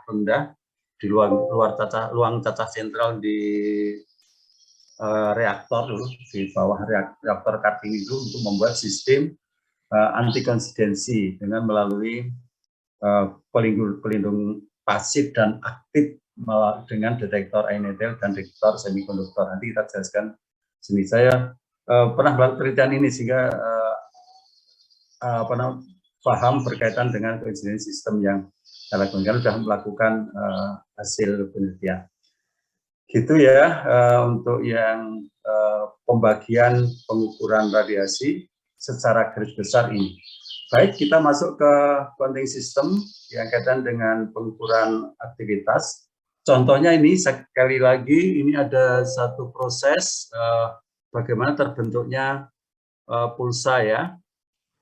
rendah di luang cacah sentral di reaktor dulu, di bawah reaktor cutting itu untuk membuat sistem anti konsidensi dengan melalui pelindung pasif dan aktif dengan detektor ion dan detektor semikonduktor. Nanti kita jelaskan sini. Saya pernah melakukan penelitian ini sehingga paham berkaitan dengan konsisten sistem yang saya lakukan, sudah melakukan hasil penelitian. Gitu ya untuk yang pembagian pengukuran radiasi secara garis besar ini. Baik, kita masuk ke counting system yang kaitan dengan pengukuran aktivitas. Contohnya ini sekali lagi ini ada satu proses bagaimana terbentuknya pulsa ya.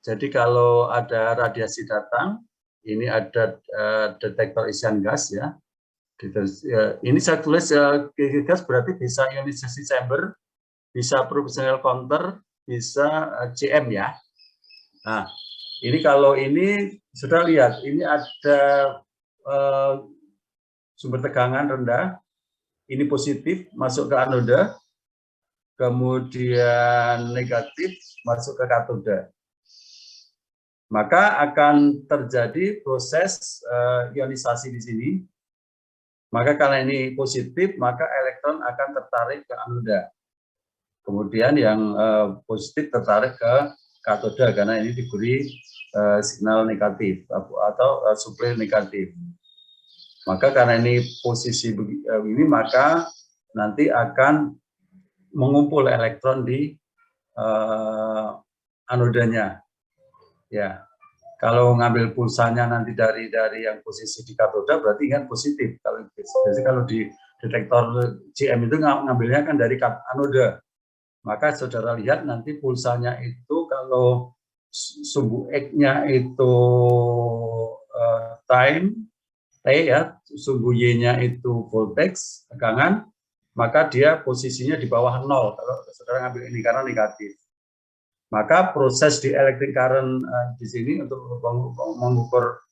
Jadi kalau ada radiasi datang, ini ada detektor isian gas ya. Ini saya tulis gas berarti bisa ionisasi chamber, bisa proportional counter, bisa CM ya. Nah, ini kalau ini sudah lihat, ini ada sumber tegangan rendah, ini positif masuk ke anoda, kemudian negatif masuk ke katoda. Maka akan terjadi proses ionisasi di sini. Maka karena ini positif, maka elektron akan tertarik ke anoda. Kemudian yang positif tertarik ke katoda karena ini diberi signal negatif atau suplai negatif. Maka karena ini posisi ini, maka nanti akan mengumpul elektron di anodanya. Ya, kalau ngambil pulsanya nanti dari yang posisi di katoda berarti kan positif. Kalau di detektor CM itu ngambilnya kan dari anoda. Maka saudara lihat nanti pulsanya itu kalau sumbu X-nya itu time T ya, sumbu Y-nya itu voltage tegangan, maka dia posisinya di bawah 0 kalau saudara ngambil ini karena negatif. Maka proses di electric current di sini untuk mengukur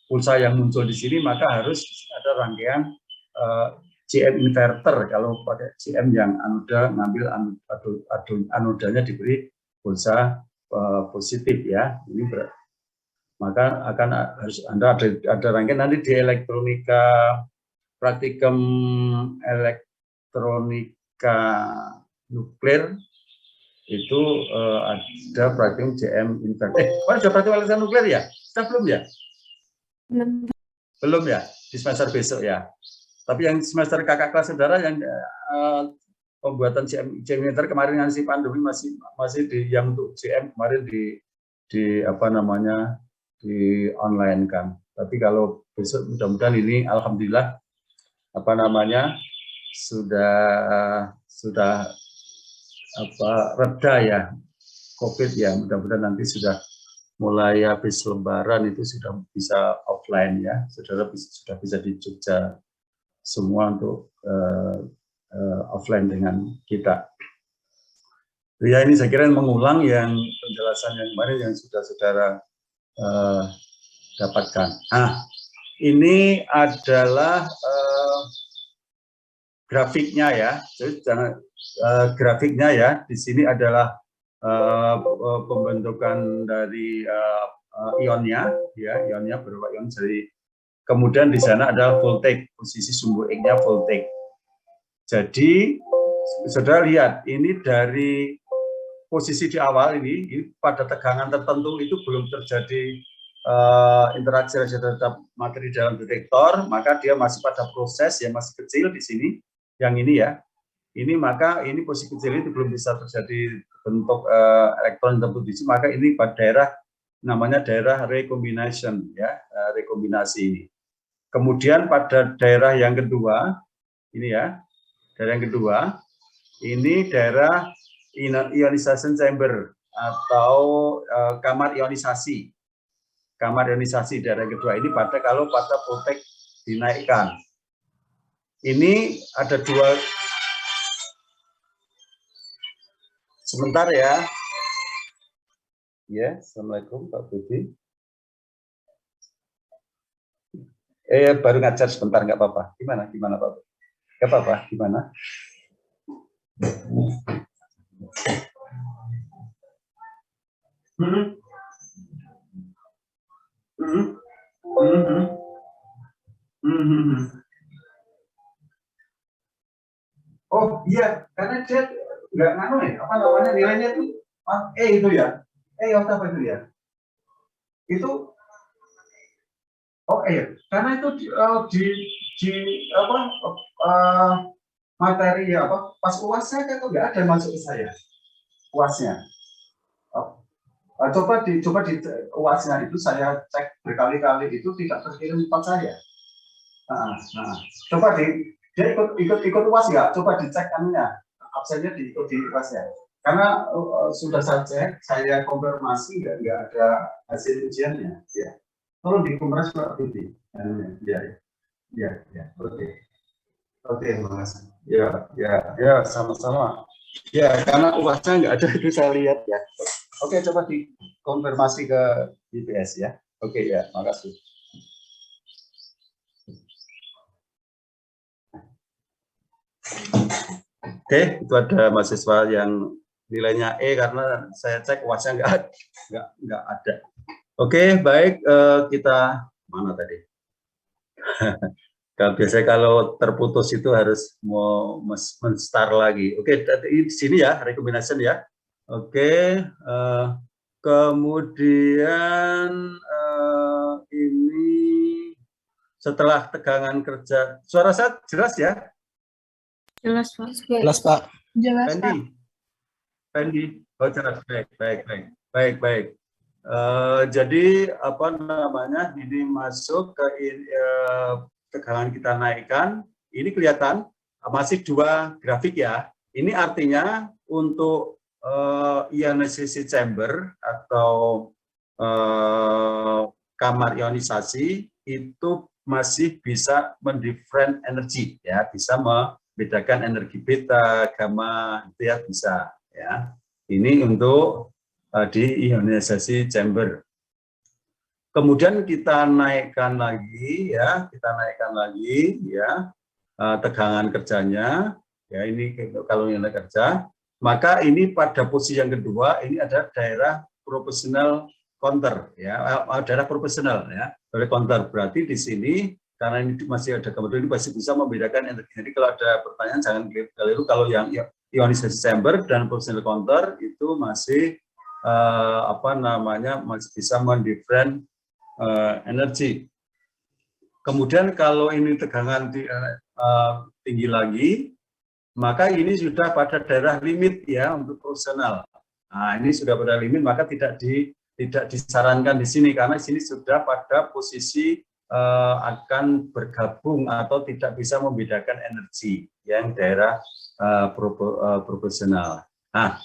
pulsa yang muncul di sini, maka harus ada rangkaian CM inverter. Kalau pakai CM yang anoda ngambil anodanya diberi pulsa positif ya. Ini maka akan harus Anda ada rangkaian nanti di elektronika praktikum elektronika nuklir itu ada praktikum CM inverter. Sudah praktikum elektronika nuklir ya? Sudah belum ya? Belum ya? Di semester besok ya. Tapi yang semester kakak kelas saudara yang pembuatan CM inverter kemarin ngasih pandemi masih di yang untuk CM kemarin di apa namanya di online kan. Tapi kalau besok mudah-mudahan ini alhamdulillah apa namanya sudah apa reda ya COVID ya, mudah-mudahan nanti sudah mulai habis lebaran itu sudah bisa offline ya, sudah bisa di Jogja semua untuk offline dengan kita. Ya ini saya kira mengulang yang penjelasan yang kemarin yang sudah saudara dapatkan. Nah, ini adalah grafiknya ya. Jadi grafiknya ya. Di sini adalah pembentukan dari ionnya, ya ionnya berupa ion. Jadi kemudian di sana adalah voltage, posisi sumbu X-nya voltage. Jadi saudara lihat ini dari posisi di awal ini pada tegangan tertentu itu belum terjadi interaksi terhadap materi dalam detektor, maka dia masih pada proses yang masih kecil di sini, yang ini ya, ini maka ini posisi kecil itu belum bisa terjadi bentuk elektron tertentu di sini, maka ini pada daerah namanya daerah recombination ya, rekombinasi ini. Kemudian pada daerah yang kedua ini ya, daerah yang kedua ini daerah ionization chamber atau kamar ionisasi. Kamar ionisasi daerah kedua ini pada kalau pada voltage dinaikkan. Ini ada dua. Sebentar ya. Ya, assalamualaikum Pak Budi. Baru ngajar sebentar, nggak apa-apa. Gimana Pak? Nggak apa-apa, gimana? Oh iya, karena dia nggak nganu ya, apa namanya, nilainya itu itu ya, apa itu ya? Itu karena itu di apa uh, materi ya apa pas uasnya kan nggak ada masuk ke saya uasnya. Coba di uasnya itu saya cek berkali-kali itu tidak terkirim tempat saya. Coba dia ikut uas nggak? Coba dicek anunya, absennya diikut di uasnya. Karena sudah saya cek, saya konfirmasi nggak ada hasil ujiannya. Ya. Tolong dikompres Pak Budi. Ya, oke, makasih. Ya, sama-sama. Ya, karena uasnya nggak ada itu saya lihat ya. Oke, coba dikonfirmasi ke IPS ya. Oke ya, makasih. Oke, itu ada mahasiswa yang nilainya E karena saya cek uasnya nggak ada. Oke, baik, kita mana tadi? Biasanya kalau terputus itu harus mau men-start lagi. Oke, di sini ya, recommendation ya. Oke, kemudian ini setelah tegangan kerja, suara saya jelas ya? Jelas, Pak. Jelas, Pak. Jelas, Pak. Pendi. Oh, jelas. Baik. Jadi apa namanya, ini masuk ke tegangan kita naikkan. Ini kelihatan masih 2 grafik ya. Ini artinya untuk ionisasi chamber atau kamar ionisasi itu masih bisa mendifferent energi ya, bisa membedakan energi beta, gamma itu ya bisa ya. Ini untuk di ionisasi chamber. Kemudian kita naikkan lagi ya, tegangan kerjanya ya, ini kalau nilai kerja, maka ini pada posisi yang kedua ini ada daerah proporsional counter ya, daerah proporsional ya, daerah counter berarti di sini karena ini masih ada gambar ini masih bisa membedakan energi. Jadi kalau ada pertanyaan jangan keliru, kalau yang ionisasi chamber dan proportional counter itu masih masih bisa mendifferent energi. Kemudian kalau ini tegangan tinggi lagi, maka ini sudah pada daerah limit ya untuk proporsional. Nah, ini sudah pada limit, maka tidak disarankan di sini karena di sini sudah pada posisi akan bergabung atau tidak bisa membedakan energi yang daerah proporsional. Nah,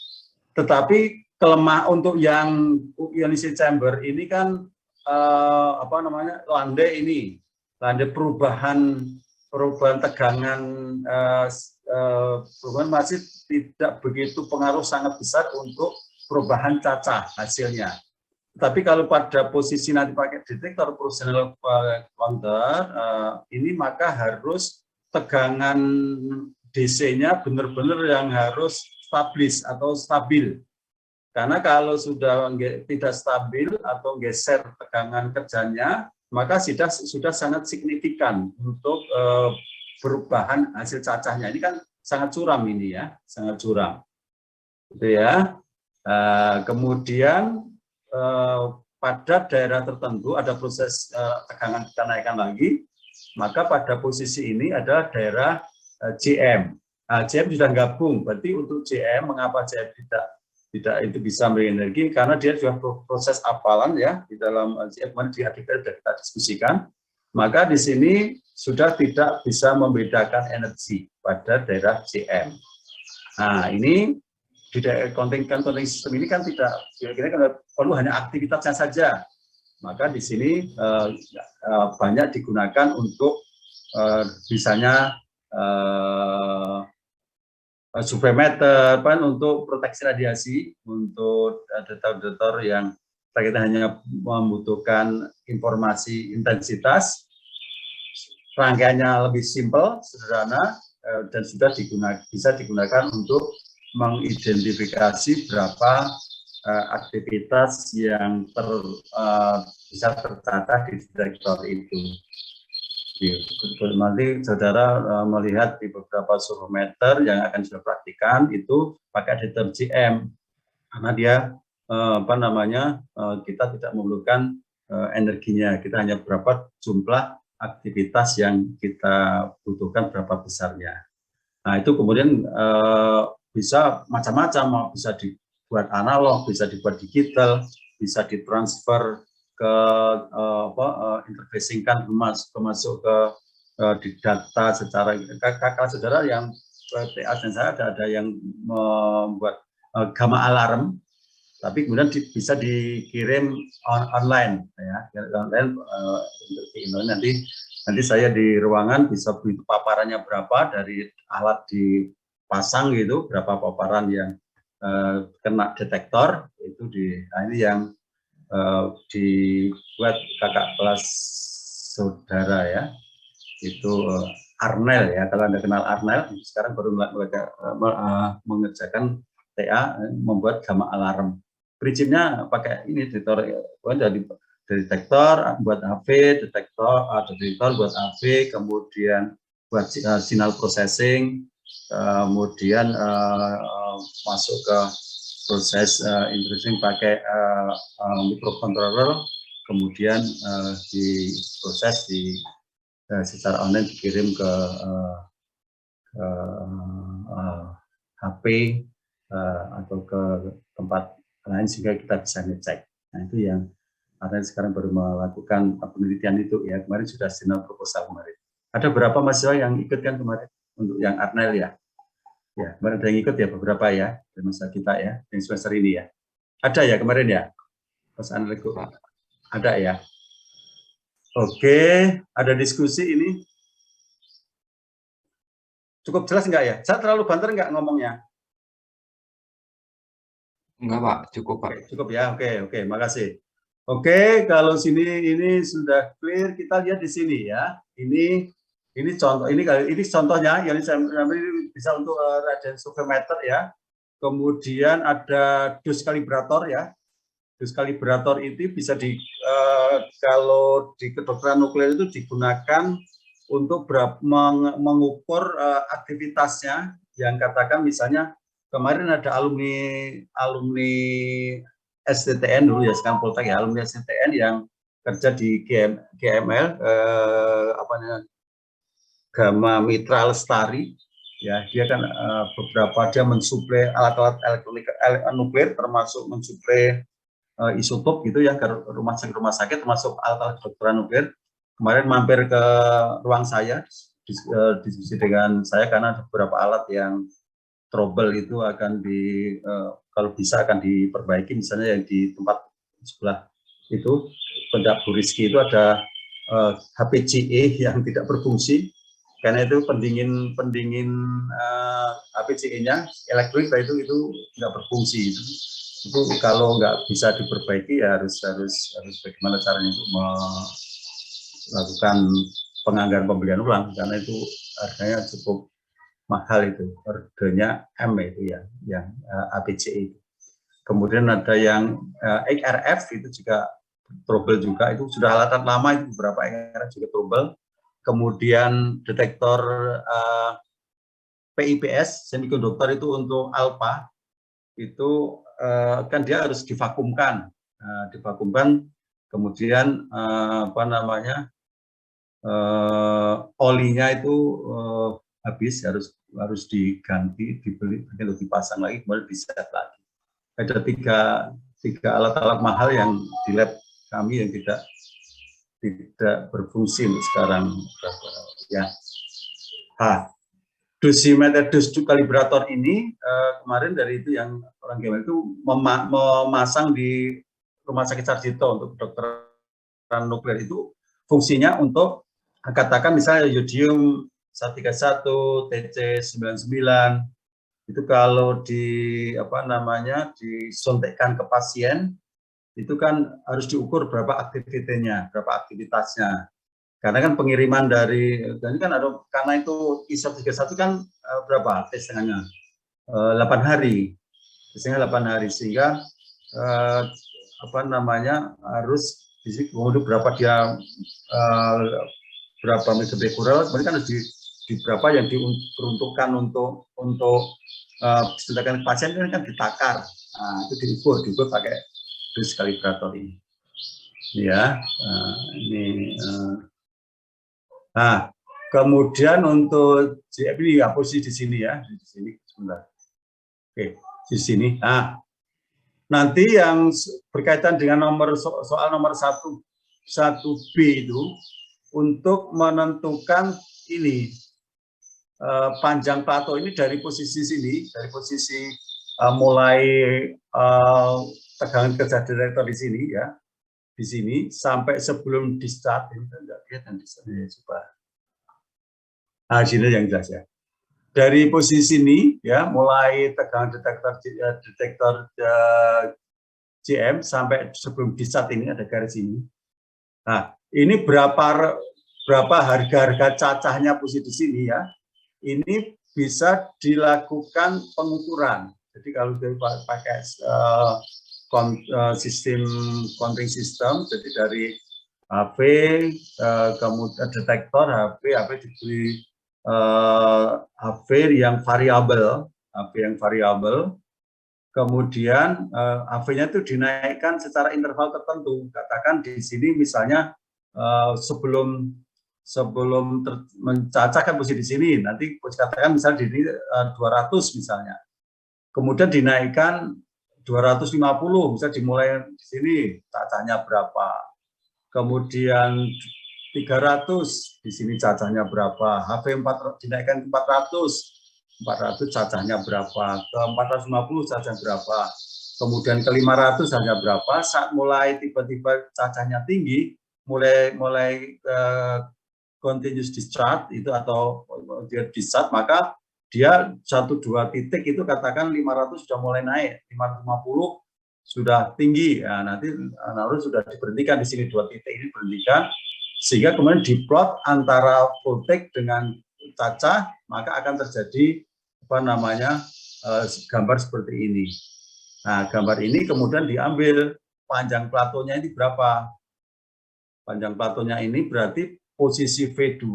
tetapi untuk yang ionisasi chamber ini kan landai perubahan tegangan perubahan masih tidak begitu pengaruh sangat besar untuk perubahan cacah hasilnya. Tapi kalau pada posisi nanti pakai detektor proportional counter ini maka harus tegangan DC-nya benar-benar yang harus stabil. Karena kalau sudah tidak stabil atau geser tegangan kerjanya, maka sudah sangat signifikan untuk perubahan hasil cacahnya. Ini kan sangat curam ini ya, sangat curam. Gitu ya. Kemudian pada daerah tertentu ada proses tegangan kita naikkan lagi, maka pada posisi ini adalah daerah JM. JM sudah gabung, berarti untuk JM, mengapa JM tidak itu bisa memberi energi, karena dia sudah proses apalan ya di dalam kemarin di artikel sudah kita diskusikan, maka di sini sudah tidak bisa membedakan energi pada daerah JM. Nah ini di daerah counting system ini kan tidak kira-kira perlu hanya aktivitasnya saja, maka di sini banyak digunakan untuk misalnya suprameter untuk proteksi radiasi, untuk detektor yang kita hanya membutuhkan informasi intensitas, rangkaiannya lebih simpel, sederhana, dan sudah bisa digunakan untuk mengidentifikasi berapa aktivitas yang bisa tercatat di detektor itu. Nanti saudara melihat di beberapa surometer yang akan sudah praktikan itu pakai detektor GM, karena dia kita tidak memerlukan energinya, kita hanya berapa jumlah aktivitas yang kita butuhkan, berapa besarnya. Nah itu kemudian bisa macam-macam, bisa dibuat analog, bisa dibuat digital, bisa ditransfer ke interfacingkan masuk ke di data secara kakak saudara yang TA dan saya ada yang membuat gamma alarm, tapi kemudian bisa dikirim online ya, online nanti saya di ruangan bisa begitu paparannya berapa dari alat dipasang gitu, berapa paparan yang kena detektor itu ini yang dibuat kakak kelas saudara ya, itu Arnel ya, kalau Anda kenal Arnel, sekarang baru mengerjakan TA membuat gamma alarm. Prinsipnya pakai ini detektor dari detektor buat AV, detektor buat AV, kemudian buat signal processing, kemudian masuk ke proses interfacing pakai microcontroller, kemudian diproses secara online dikirim ke HP atau ke tempat lain sehingga kita bisa ngecek. Nah itu yang karena sekarang baru melakukan penelitian itu ya, kemarin sudah final proposal kemarin. Ada berapa mahasiswa yang ikut kan kemarin untuk yang Arnel ya? Ya, kemarin ada yang ikut ya beberapa ya dari masa kita ya, yang semester ini ya. Ada ya kemarin ya, Mas Arnel itu ada ya. Oke, ada diskusi ini. Cukup jelas enggak ya? Saya terlalu banter enggak ngomongnya? Enggak Pak, cukup Pak. Oke, cukup ya, oke, makasih. Oke, kalau sini ini sudah clear, kita lihat di sini ya. Ini contoh, ini contohnya, yang ini bisa untuk radiance stoichiometer ya. Kemudian ada dose kalibrator ya. Dose kalibrator itu bisa kalau di kedokteran nuklir itu digunakan untuk mengukur aktivitasnya, yang katakan misalnya kemarin ada alumni STTN dulu ya, sekarang Poltek ya, alumni STTN yang kerja di GML Gamma Mitra Lestari ya, dia kan beberapa dia mensuplai alat-alat elektronik nuklir, termasuk mensuplai isotop gitu ya ke rumah sakit termasuk alat-alat kedokteran nuklir. Kemarin mampir ke ruang saya, diskusi dengan saya karena ada beberapa alat yang trouble itu akan kalau bisa akan diperbaiki, misalnya yang di tempat sebelah itu Pendap Bu Rizky itu ada HPCE yang tidak berfungsi karena itu pendingin HPCE-nya elektrik itu tidak berfungsi. Itu kalau nggak bisa diperbaiki ya harus bagaimana caranya untuk melakukan penganggaran pembelian ulang, karena itu harganya cukup mahal, itu harganya M itu ya, yang APCE. Kemudian ada yang XRF itu juga trouble juga, itu sudah alatan lama, itu beberapa XRF juga trouble. Kemudian detektor PIPS semikonduktor itu untuk alpha itu kan dia harus divakumkan, kemudian olinya itu habis, harus diganti, dibeli, lalu dipasang lagi, kemudian diset lagi. Ada tiga alat-alat mahal yang di lab kami yang tidak berfungsi untuk sekarang ya. Dosimeter dose kalibrator ini kemarin dari itu yang orang GML itu memasang di Rumah Sakit Sarjito untuk kedokteran nuklir. Itu fungsinya untuk katakan misalnya yodium 131, TC99 itu kalau disuntikkan ke pasien itu kan harus diukur berapa aktivitasnya. Karena kan pengiriman dari, ini kan ada, karena itu ISO 31 kan berapa testingannya? 8 hari. Testingnya 8 hari, sehingga apa namanya, harus kemudian berapa dia, berapa metode kural, kemudian kan di berapa yang diperuntukkan untuk disuntikan pasien kan ditakar. Nah, itu diukur pakai dose kalibrator ini. Ya, ini. Nah, kemudian untuk JF ini ya, posisi di sini ya, di sini sebentar. Oke, di sini. Nah, nanti yang berkaitan dengan soal nomor 1B itu untuk menentukan ini panjang plato ini dari posisi sini, dari posisi mulai tegangan kerja detektor di sini ya, di sini sampai sebelum discharge, ini enggak kelihatan di sini, coba. Nah, sini yang jelas ya. Dari posisi ini ya, mulai tegangan detektor JM sampai sebelum discharge ini ada garis ini. Nah, ini berapa harga cacahnya posisi di sini ya. Ini bisa dilakukan pengukuran. Jadi kalau pakai sistem counting system, jadi dari HP, kemudian detektor HP diberi HP yang variabel, kemudian HP-nya itu dinaikkan secara interval tertentu. Katakan di sini misalnya sebelum mencacahkan posisi di sini, nanti katakan misalnya di 200 misalnya, kemudian dinaikkan 250, misalnya dimulai di sini cacahnya berapa, kemudian 300 di sini cacahnya berapa, HP 4 dinaikkan ke 400 cacahnya berapa, ke 450 cacahnya berapa, kemudian ke 500 cacahnya berapa. Saat mulai tiba-tiba cacahnya tinggi, mulai continuous discharge itu atau dia discharge, maka dia 1-2 titik itu katakan 500 sudah mulai naik, 550 sudah tinggi. Ya, nanti harus sudah diberhentikan di sini 2 titik ini berhentikan, sehingga kemudian diplot antara voltage dengan cacah, maka akan terjadi apa namanya gambar seperti ini. Nah, gambar ini kemudian diambil panjang platonya ini berapa? Panjang platonya ini berarti posisi V2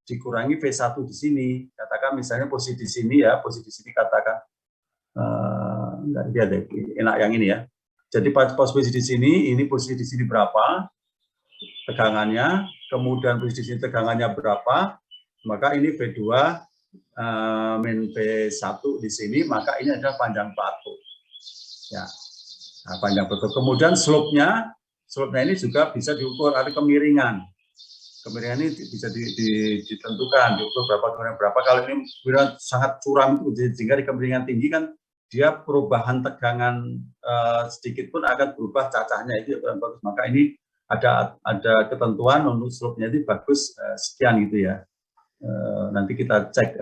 dikurangi V1 di sini. Katakan misalnya posisi di sini ya, posisi di sini katakan enggak lihat deh, enak yang ini ya. Jadi posisi di sini, ini posisi di sini berapa tegangannya, kemudian posisi di sini tegangannya berapa, maka ini V2 min V1 di sini, maka ini adalah panjang plato. Ya. Nah, panjang plato. Kemudian slope-nya ini juga bisa diukur, ada kemiringan. Kemiringan ini bisa ditentukan, diukur berapa. Kalau ini sangat curam itu, sehingga di kemiringan tinggi kan dia perubahan tegangan sedikit pun akan berubah cacahnya, itu yang bagus. Maka ini ada ketentuan untuk slope-nya itu bagus sekian gitu ya. Nanti kita cek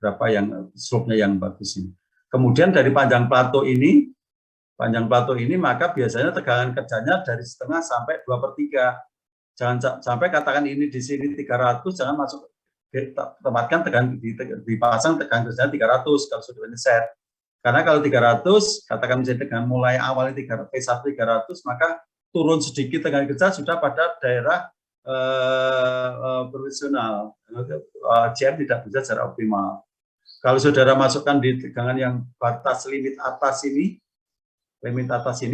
berapa yang slope-nya yang bagus ini. Kemudian dari panjang plato ini maka biasanya tegangan kerjanya dari setengah sampai 2/3. Jangan sampai katakan ini di sini 300, jangan masuk tempatkan tegangan dipasang tegangan kerjanya 300 kalau sudah set. Karena kalau 300, katakan misalnya tegangan mulai awalnya P1 300, maka turun sedikit tegangan kerja sudah pada daerah profesional. JM tidak bisa secara optimal. Kalau saudara masukkan di tegangan yang batas limit atas ini,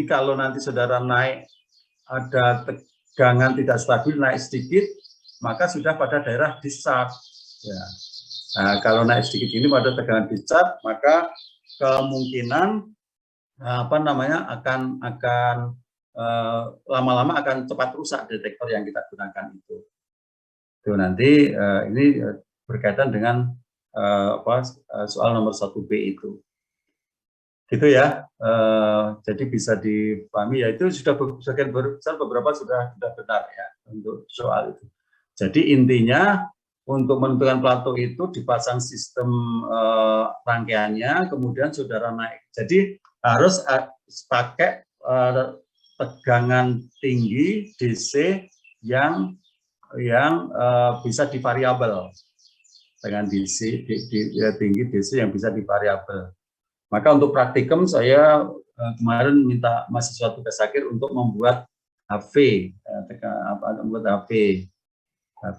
kalau nanti saudara naik ada tegangan tidak stabil, naik sedikit, maka sudah pada daerah discharge. Ya. Nah, kalau naik sedikit ini pada tegangan discharge, maka kemungkinan akan lama-lama akan cepat rusak detektor yang kita gunakan itu. Itu nanti ini berkaitan dengan soal nomor 1B itu. Gitu ya. Jadi bisa dipahami ya, itu sudah sebagian besar, beberapa sudah benar ya untuk soal itu. Jadi intinya untuk menentukan plato itu dipasang sistem rangkaiannya, kemudian saudara naik. Jadi harus pakai tegangan tinggi DC yang yang bisa divariabel dengan DC tinggi DC yang bisa divariabel. Maka untuk praktikum saya kemarin minta mahasiswa tugas akhir untuk membuat HV, membuat HV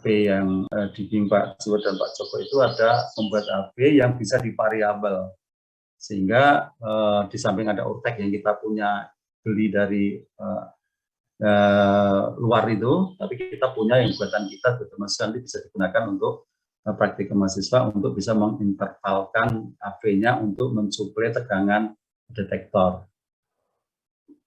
yang dibimbing Pak Juwo dan Pak Joko itu ada membuat HV yang bisa divariabel, sehingga di samping ada urtek yang kita punya beli dari luar itu, tapi kita punya yang buatan kita, nanti bisa digunakan untuk praktikum mahasiswa untuk bisa mengintervalkan HV-nya untuk mensuplai tegangan detektor.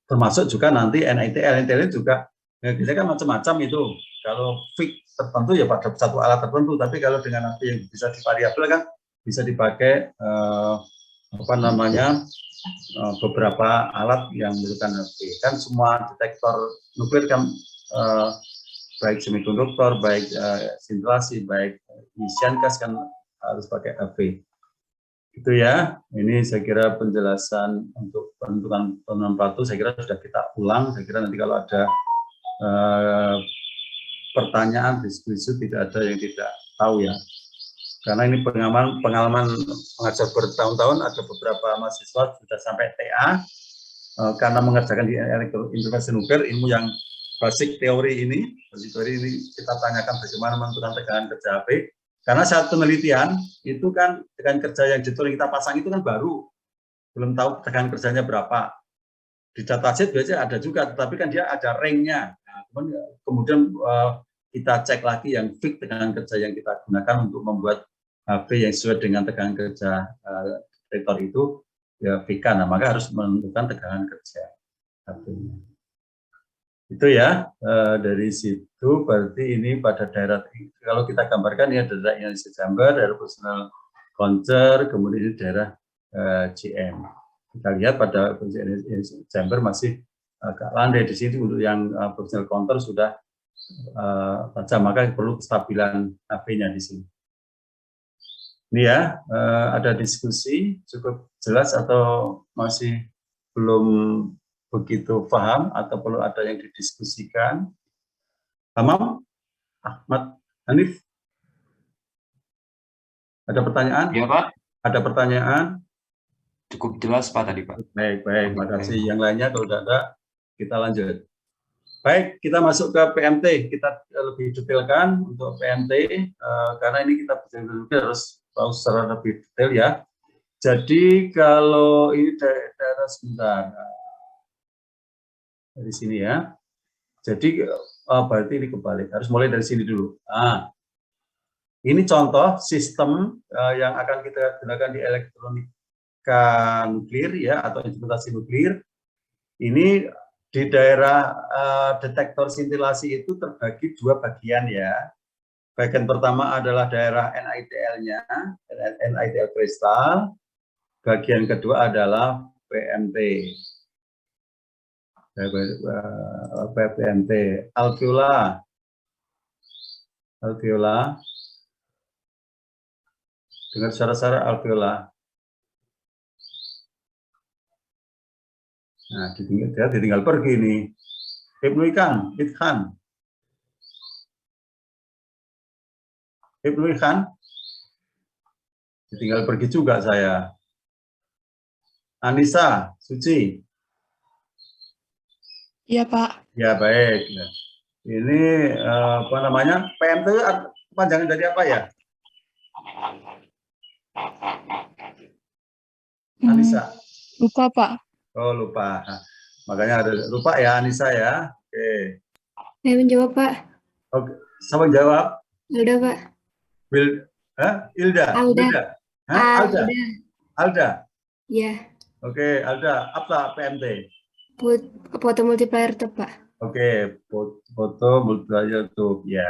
Termasuk juga nanti NITL juga, ya, kita kan macam-macam itu. Kalau fix tertentu ya pada satu alat tertentu, tapi kalau dengan HV yang bisa divariabel kan bisa dipakai beberapa alat yang menggunakan HV. Kan semua detektor nuklir kan baik semikonduktor, baik sintilasi, baik isian gas kan harus pakai HV. Itu ya. Ini saya kira penjelasan untuk penentuan penemuan saya kira sudah kita ulang. Saya kira nanti kalau ada pertanyaan diskusi tidak ada yang tidak tahu ya. Karena ini pengalaman mengajar bertahun-tahun, ada beberapa mahasiswa sudah sampai TA karena mengerjakan di intervensi nuklir, ilmu yang basic teori ini kita tanyakan bagaimana menentukan tegangan kerja HP. Karena saat penelitian itu kan tegangan kerja yang ditulis kita pasang itu kan baru, belum tahu tegangan kerjanya berapa. Di datasheet biasanya ada juga, tetapi kan dia ada range-nya. Nah, kemudian kita cek lagi yang fix tegangan kerja yang kita gunakan untuk membuat HP yang sesuai dengan tegangan kerja detektor itu ya VK. Nah, maka harus menentukan tegangan kerja HP-nya. Itu ya, dari situ berarti ini pada daerah, kalau kita gambarkan ya daerah Indonesia Jamber, daerah personal Koncer, kemudian ini daerah GM. Kita lihat pada Indonesia Jamber masih agak landai di sini, untuk yang personal counter sudah tajam, maka perlu kestabilan HP-nya di sini. Ini ya, ada diskusi cukup jelas atau masih belum begitu paham atau perlu ada yang didiskusikan? Hamam, Ahmad, Hanif, ada pertanyaan? Ya Pak, Ada pertanyaan? cukup jelas Pak tadi Pak. Baik, terima kasih. Yang lainnya kalau tidak ada, kita lanjut. Baik, kita masuk ke PMT. Kita lebih detailkan untuk PMT, karena ini kita harus tahu secara lebih detail ya. Jadi kalau ini daerah sebentar, dari sini ya. Jadi berarti ini kebalik, harus mulai dari sini dulu. Nah, ini contoh sistem yang akan kita gunakan di elektronika nuklir ya, atau instrumentasi nuklir. Ini di daerah detektor sintilasi itu terbagi dua bagian ya. Bagian pertama adalah daerah NITL-nya, NITL kristal. Bagian kedua adalah PMT. PMT, alveola. Dengar suara-suara alveola. Nah, ditinggal pergi nih. Ibnu Ikhan. Ditinggal pergi juga saya. Anissa, Suci. Iya, Pak. Ya, baik. Ini apa namanya? PMT panjangan dari apa ya? Anissa. Lupa, Pak. Oh, lupa. Makanya ada lupa ya Anissa ya. Oke. Saya menjawab, Pak. Oke, siapa jawab? Udah, Pak. Ilda. Alda. Iya. Oke, Alda. Apa PMT? Foto multiplier tube, Pak. Oke, foto multiplier tube ya.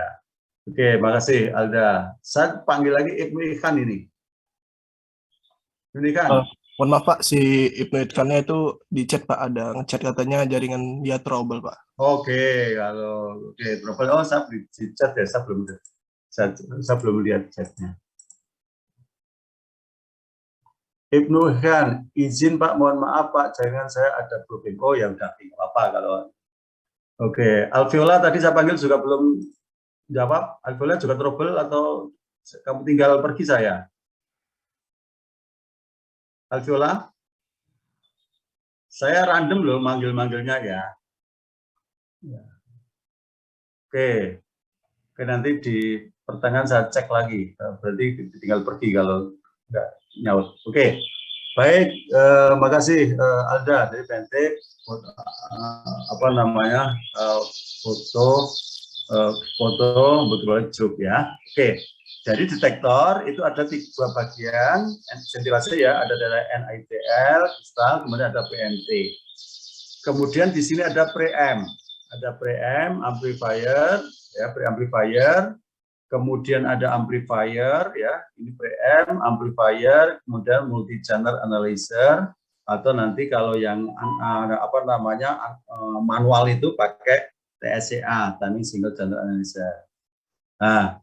Oke, makasih Alda. Saya panggil lagi Ibnu Ikhan ini. Ibnu Ikhan. Mohon maaf Pak, si Ibnu Ikhannya itu di chat Pak, ada ngechat katanya jaringan dia trouble Pak. Oke, trouble. Oh, saya di chat ya, saya belum lihat chatnya. Ibnu Ikhan, izin Pak, mohon maaf Pak, jangan saya ada problem. Oh ya udah, apa kalau. Oke, alveola tadi saya panggil juga belum jawab? Alviola juga trouble atau kamu tinggal pergi saya? Alviola? Saya random loh manggil-manggilnya ya. Oke. Oke, nanti di pertengahan saya cek lagi. Berarti tinggal pergi kalau nggak nyaut. Oke. Baik, makasih Alda dari BNT. Apa namanya? Foto betul job ya. Oke. Jadi detektor itu ada 3 bagian ventilasi ya, ada dari NITL, kristal, kemudian ada PMT. Kemudian di sini ada preamp, amplifier, ya preamplifier. Kemudian ada amplifier, ya ini preamp, amplifier, kemudian multi channel analyzer, atau nanti kalau yang apa namanya manual itu pakai TSCA, timing single channel analyzer. Nah,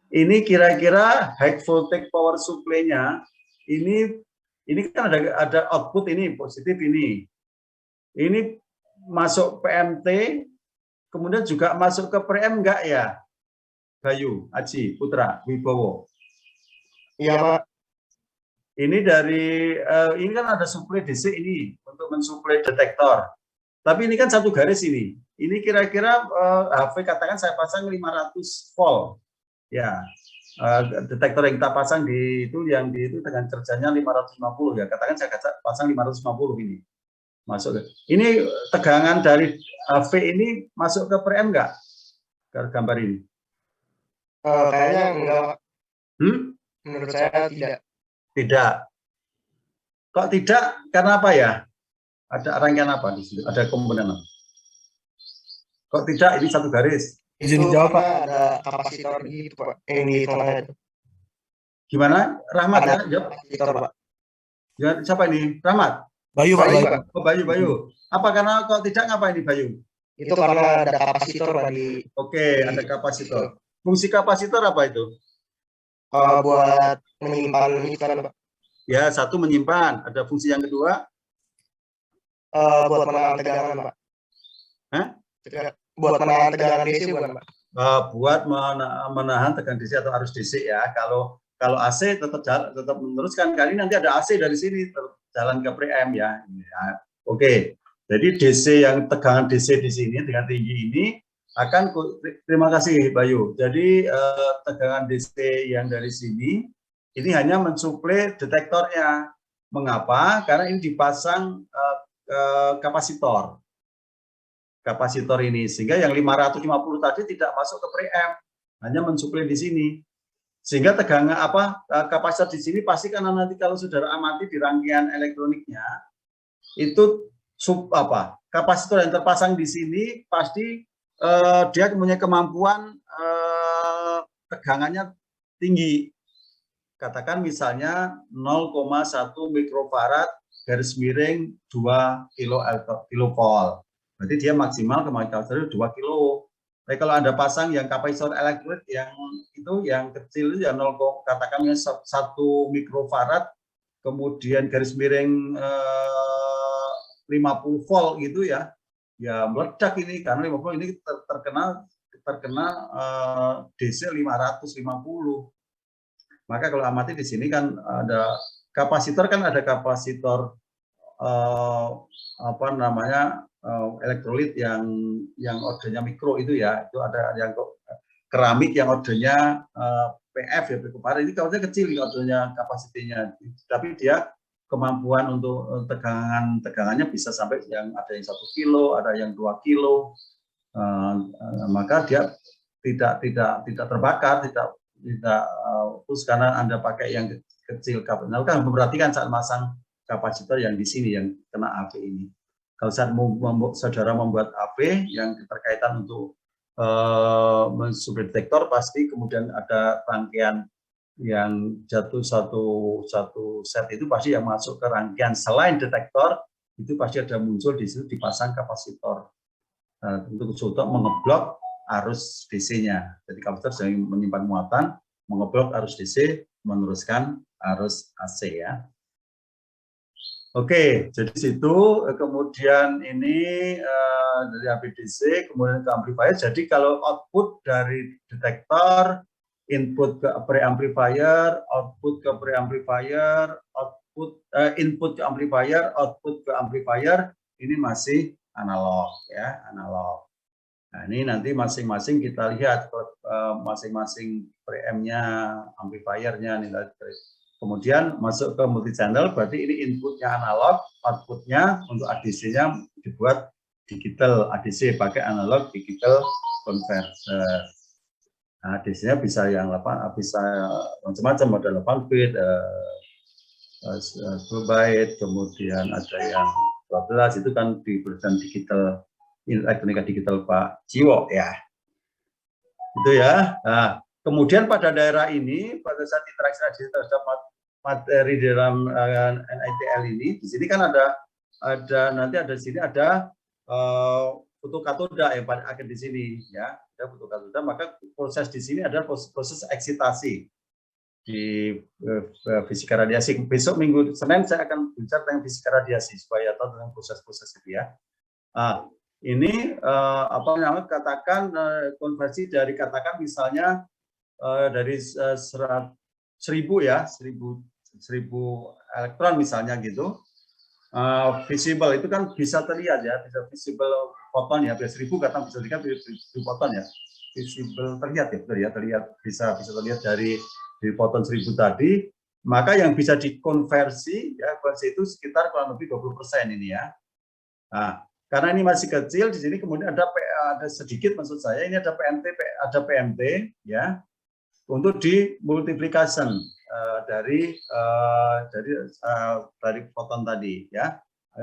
ini kira-kira high voltage power supply-nya ini kan ada output ini positif ini. Ini masuk PMT, kemudian juga masuk ke preamp enggak ya? Bayu, Aji, Putra, Wibowo. Iya, Pak. Ini dari ini kan ada suplai DC ini untuk mensuplai detektor. Tapi ini kan satu garis ini. Ini kira-kira HV katakan saya pasang 500 volt. Ya, detektor yang kita pasang di itu yang di itu dengan kerjanya 550 ya. Katakan saya pasang 550 ini. Masuk. Ini tegangan dari HV ini masuk ke preamp enggak? Gambar ini. Kayaknya enggak. Menurut saya tidak. Tidak. Kok tidak? Karena apa ya? Ada rangkaian apa di situ? Ada komponen apa? Kok tidak? Ini satu garis. Izin jawab, Pak. Ada kapasitor gitu, Pak. Yang di tengahnya itu. Gimana? Rahmat ya? Jawab. Kapasitor, Pak. Ya, siapa ini? Rahmat? Bayu, Pak. Bayu, Bayu. Pak. Oh, Bayu. Apa karena kok tidak ngapain ini Bayu? Itu karena ada kapasitor, Pak, di Oke, ada kapasitor. Fungsi kapasitor apa itu? buat menyimpan itu kan, Pak. Ya, satu menyimpan. Ada fungsi yang kedua? Buat menahan tegangan, Pak. Hah? Buat menahan tegangan DC bukan, Pak? Buat menahan tegangan DC atau arus DC ya. Kalau AC tetap meneruskan, kali nanti ada AC dari sini jalan ke preamp ya. Oke. Jadi DC yang tegangan DC di sini dengan tinggi ini akan, terima kasih Bayu. Jadi tegangan DC yang dari sini ini hanya mensuplai detektornya. Mengapa? Karena ini dipasang kapasitor ini, sehingga yang 550 tadi tidak masuk ke preamp, hanya mensuplai di sini. Sehingga tegangan kapasitor di sini pasti, karena nanti kalau saudara amati di rangkaian elektroniknya itu kapasitor yang terpasang di sini pasti dia punya kemampuan tegangannya tinggi. Katakan misalnya 0,1 mikrofarad garis miring 2 kilovolt. Berarti dia maksimal kemampuan kapasitor 2 kilo. Tapi kalau Anda pasang yang kapasitor elektrolit yang itu yang kecil itu ya 0, katakan 1 mikrofarad, kemudian garis miring 50 volt gitu ya. Ya meledak ini, karena 50 ini terkena DC 550. Maka kalau amati di sini kan ada kapasitor, ada kapasitor elektrolit yang ordenya mikro itu ya, itu ada yang keramik yang ordenya PF ya, kemarin ini kalau kecil ordenya kapasitinya, tapi dia kemampuan untuk tegangannya bisa sampai yang ada yang 1 kilo, ada yang 2 kilo, maka dia tidak terbakar, tidak terus karena Anda pakai yang kecil. Nah, kan memperhatikan saat masang kapasitor yang di sini yang kena AV ini. Kalau saat saudara membuat AV yang berkaitan untuk mensuplai detektor, pasti kemudian ada rangkaian yang jatuh satu set itu pasti yang masuk ke rangkaian selain detektor itu pasti ada muncul di situ dipasang kapasitor untuk mengeblok arus DC-nya. Jadi kapasitor sedang menyimpan muatan, mengeblok arus DC, meneruskan arus AC ya. Oke, jadi situ kemudian ini dari HPDC kemudian ke amplifier. Jadi kalau output dari detektor, input ke preamplifier, output ke preamplifier, input ke amplifier, output ke amplifier, ini masih analog ya, analog. Nah, ini nanti masing-masing kita lihat masing-masing preamp-nya, amplifiernya nih. Kemudian masuk ke multi channel, berarti ini inputnya analog, outputnya untuk ADC-nya dibuat digital ADC pakai analog digital converter. Nah, ADC-nya bisa yang bisa macam-macam, ada 8 bit, 10 byte, kemudian ada yang 12, itu kan diberikan digital, elektronika digital Pak Jiwo ya. Itu ya. Nah, kemudian pada daerah ini, pada saat interaksi ADC terhadap materi dalam NITL ini, di sini kan ada nanti ada di sini ada fotokatoda yang akan di sini ya, ada fotokatoda. Maka proses di sini adalah proses eksitasi di fisika radiasi. Besok minggu Senin saya akan bicara tentang fisika radiasi supaya tahu tentang proses-proses itu ya. Ini apa namanya, katakan konversi dari katakan misalnya dari 1000 ya, 1000 elektron misalnya gitu, visible itu kan bisa terlihat ya, bisa visible foton ya, 1000 kata bisa terlihat 1000 foton ya, visible terlihat ya, betul ya, terlihat bisa terlihat dari foton 1000 tadi, maka yang bisa dikonversi ya, konversi itu sekitar kurang lebih 20% ini ya. Nah, karena ini masih kecil di sini, kemudian ada sedikit, maksud saya ini ada PMT ya, untuk dimultiplication dari foton tadi ya,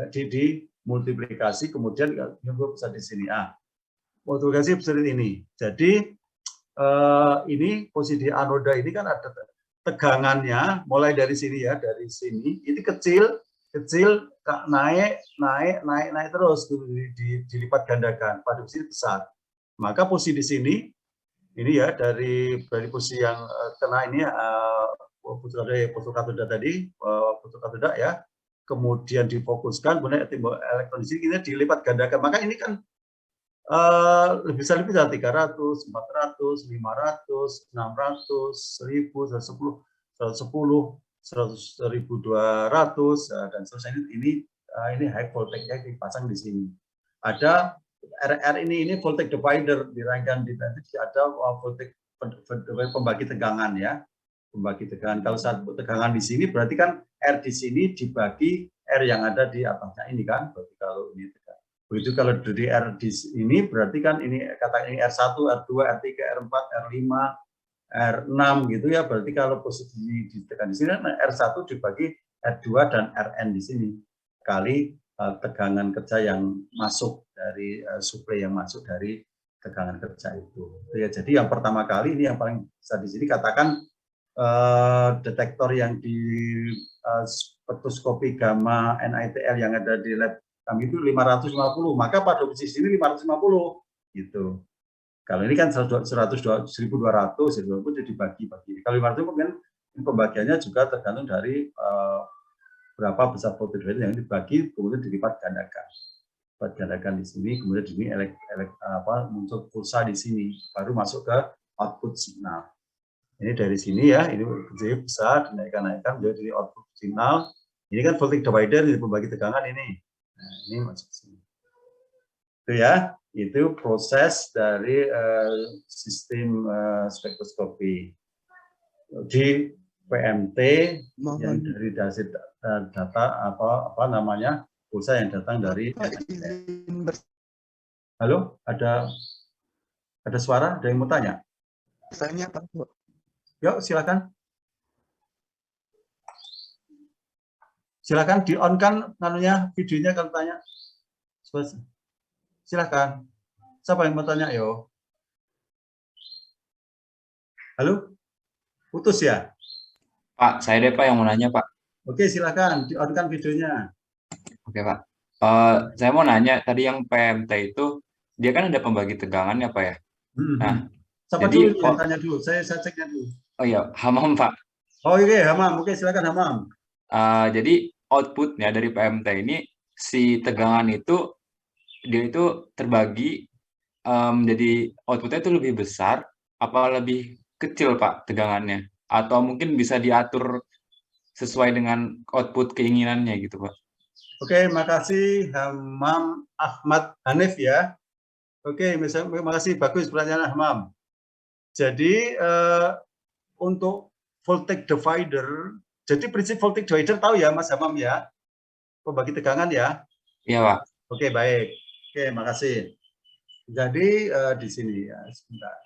dimultiplikasi kemudian bisa di sini. Multiplikasi seperti ini. Jadi ini posisi anoda ini kan ada tegangannya mulai dari sini ya, dari sini ini kecil naik terus dilipat gandakan pada posisi besar. Maka posisi di sini ini ya, dari posisi yang kena ini fotokatoda tadi, fotokatoda ya, kemudian difokuskan, kemudian elektron di sini ini dilipat gandakan. Maka ini kan bisa lebih dari 300, 400, 500, 600, 1000, 110, 1200 dan seterusnya. Ini high voltage-nya dipasang di sini. Ada RR ini voltage divider, dirangkan di nanti ada voltage pembagi tegangan ya, pembagi tegangan. Kalau satu tegangan di sini berarti kan R di sini dibagi R yang ada di atasnya ini kan, berarti kalau ini tegangan. Begitu kalau dari R di ini berarti kan ini kata ini R1, R2, R3, R4, R5, R6 gitu ya, berarti kalau posisi ditekan di sini R1 dibagi R2 dan Rn di sini kali tegangan kerja yang masuk dari suplai yang masuk dari tegangan kerja itu. Ya, jadi yang pertama kali ini yang paling besar di sini katakan detektor yang di spektroskopi gamma NITL yang ada di lab kami itu 550, maka pada posisi ini 550 gitu. Kalau ini kan 1200 itu dibagi-bagi. Kalau 500 kemudian pembagiannya juga tergantung dari berapa besar voltage yang dibagi, kemudian dilipat gandakan. Lipat gandakan di sini, kemudian di sini muncul pulsa di sini, baru masuk ke output signal. Ini dari sini ya, ini besar, dinaikkan menjadi output signal. Ini kan voltage divider, ini pembagi tegangan ini. Nah, ini masuk sini. Itu ya, itu proses dari sistem spektroskopi di PMT yang dari data apa namanya pulsa yang datang dari. Halo, ada suara? Ada yang mau tanya? Tanya Pak. Yuk, silakan. Silakan di-on-kan nanunya, videonya kalau tanya. Silakan. Siapa yang mau tanya, yo? Halo? Putus ya? Pak, saya deh Pak yang mau nanya Pak. Oke, silakan di-on-kan videonya. Oke Pak. Saya mau nanya tadi yang PMT itu dia kan ada pembagi tegangan ya Pak ya. Nah, siapa jadi dulu yang tanya dulu? Saya ceknya dulu. Oh iya, Hamam Pak. Oh iya, Hamam. Oke, silakan Hamam. Jadi outputnya dari PMT ini si tegangan itu dia itu terbagi jadi outputnya itu lebih besar apa lebih kecil Pak tegangannya atau mungkin bisa diatur sesuai dengan output keinginannya gitu Pak. Oke, makasih Hamam Ahmad Hanif ya. Oke, makasih, bagus pertanyaan Hamam. Jadi untuk voltage divider, jadi prinsip voltage divider tahu ya Mas Hamam ya, pembagi tegangan ya. Iya Pak. Oke, baik. Oke, makasih. Jadi di sini ya, sebentar.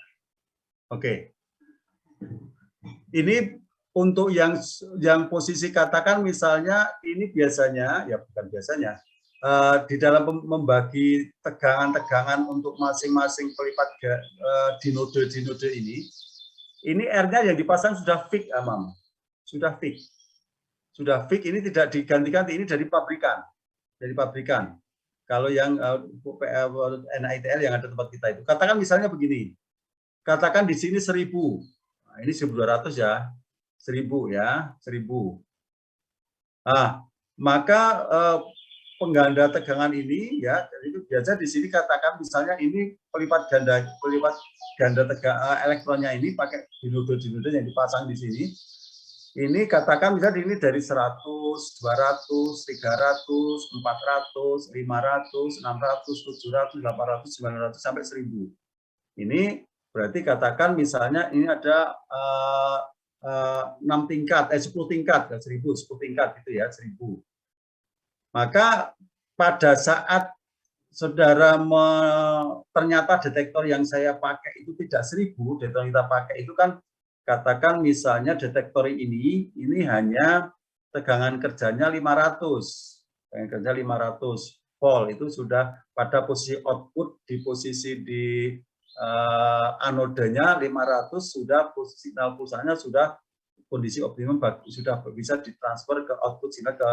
Oke. Ini untuk yang posisi katakan misalnya ini biasanya, ya bukan biasanya, di dalam membagi tegangan-tegangan untuk masing-masing pelipat di node ini R-nya yang dipasang sudah fix, Amam. Sudah fix. Sudah fix, ini tidak diganti-ganti, ini dari pabrikan. Dari pabrikan. Kalau yang NITL yang ada tempat kita itu. Katakan misalnya begini. Katakan di sini 1000. Nah, ini 1200 ya. 1000 ya, 1000. Nah, maka pengganda tegangan ini ya, itu biasa di sini katakan misalnya ini pelipat ganda tegangan elektronnya ini pakai dinode yang dipasang di sini. Ini katakan misalnya ini dari 100, 200, 300, 400, 500, 600, 700, 800, 900 sampai 1000. Ini berarti katakan misalnya ini ada 6 tingkat, 10 tingkat, 1000, 10 tingkat gitu ya, 1000. Maka pada saat saudara ternyata detektor yang saya pakai itu tidak 1000, detektor yang kita pakai itu kan katakan misalnya detektor ini hanya tegangan kerjanya 500. Tegangan kerja 500 volt itu sudah pada posisi output di posisi di anodenya 500 sudah posisi signal pulsanya sudah kondisi optimum sudah bisa ditransfer ke output sehingga ke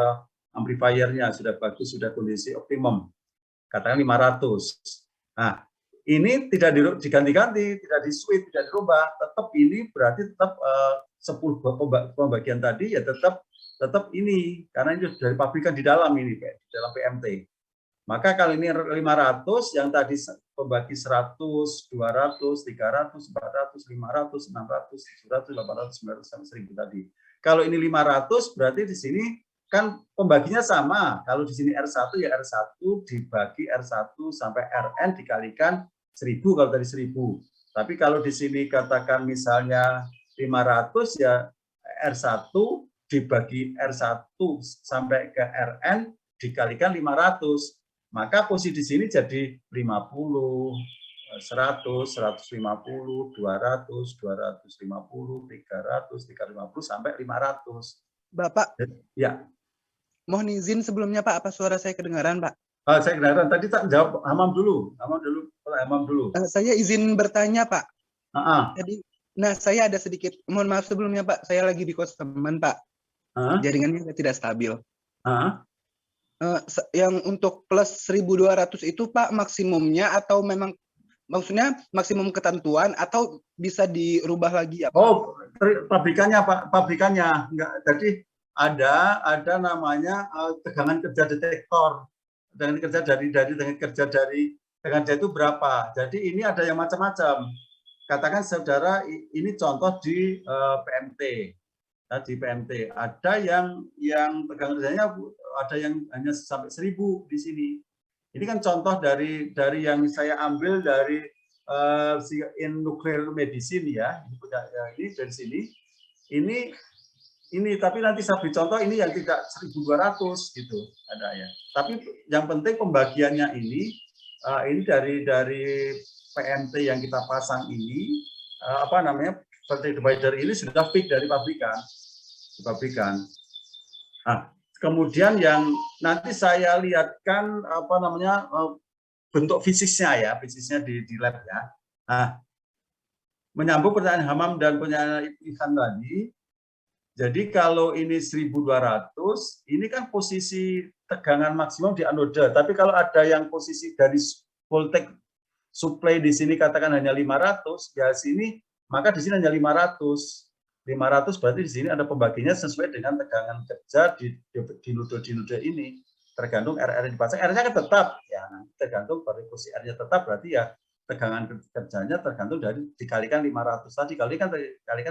amplifiernya sudah bagus, sudah kondisi optimum. Katakan 500. Nah, ini tidak diganti-ganti, tidak di-switch, tidak dirubah, tetap ini berarti tetap 10 pembagian tadi ya tetap ini karena ini dari pabrikan di dalam ini kayak di dalam PMT. Maka kalau ini 500 yang tadi pembagi 100, 200, 300, 400, 500, 600, 700, 800, 900 sampai 1000 tadi. Kalau ini 500 berarti di sini kan pembaginya sama. Kalau di sini R1 ya R1 dibagi R1 sampai Rn dikalikan 1000 kalau tadi 1000. Tapi kalau di sini katakan misalnya 500 ya R1 dibagi R1 sampai ke Rn dikalikan 500. Maka posisi di sini jadi 50, 100, 150, 200, 250, 300, 350 sampai 500. Bapak, ya. Mohon izin sebelumnya Pak, apa suara saya kedengaran Pak? Saya kedengaran. Tadi tak jawab Hamam dulu. Hamam dulu. Saya izin bertanya Pak. Jadi, nah saya ada sedikit, mohon maaf sebelumnya Pak, saya lagi di kos teman Pak. Jaringannya tidak stabil. Yang untuk plus 1200 itu Pak maksimumnya atau memang maksudnya maksimum ketentuan atau bisa dirubah lagi ya Pak? Oh, pabrikannya Pak, pabrikannya enggak. Jadi ada namanya tegangan kerja detektor. Tegangan kerja tegangan itu berapa? Jadi ini ada yang macam-macam. Katakan saudara ini contoh di PMT. Di PMT ada yang tegangan kerjanya ada yang hanya sampai 1000 di sini. Ini kan contoh dari yang saya ambil dari in nuclear medicine ya. Ini dari sini. Ini tapi nanti saya beri contoh ini yang tidak 1200 gitu ada ya. Tapi yang penting pembagiannya ini dari PMT yang kita pasang ini apa namanya voltage divider ini sudah fix dari pabrikan. Nah, kemudian yang nanti saya lihatkan apa namanya bentuk fisiknya di lab ya. Nah, menyambung pertanyaan Hamam dan pertanyaan Ivan tadi. Jadi kalau ini 1200, ini kan posisi tegangan maksimum di anoda. Tapi kalau ada yang posisi dari voltage supply di sini katakan hanya 500, ya sini maka di sini hanya 500. 500 berarti di sini ada pembaginya sesuai dengan tegangan kerja di node ini. Tergantung RR yang dipasang. R-nya kan tetap, ya tergantung posisi R-nya tetap, berarti ya tegangan kerjanya tergantung dari dikalikan 500 tadi, dikalikan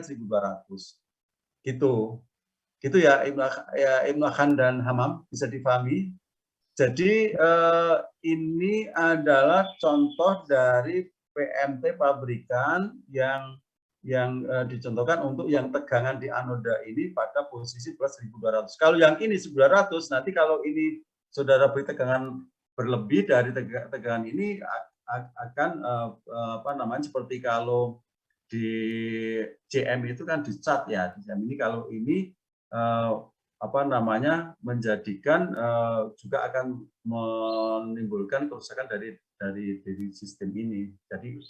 1.200. Gitu ya Ibnu Khan dan Hamam, bisa dipahami. Jadi ini adalah contoh dari PMT pabrikan yang dicontohkan untuk yang tegangan di anoda ini pada posisi plus 1.200. Kalau yang ini 900, nanti kalau ini saudara beri tegangan berlebih dari tegangan ini akan seperti kalau di JM itu kan dicat ya. Di JM ini kalau ini menjadikan juga akan menimbulkan kerusakan dari sistem ini. Jadi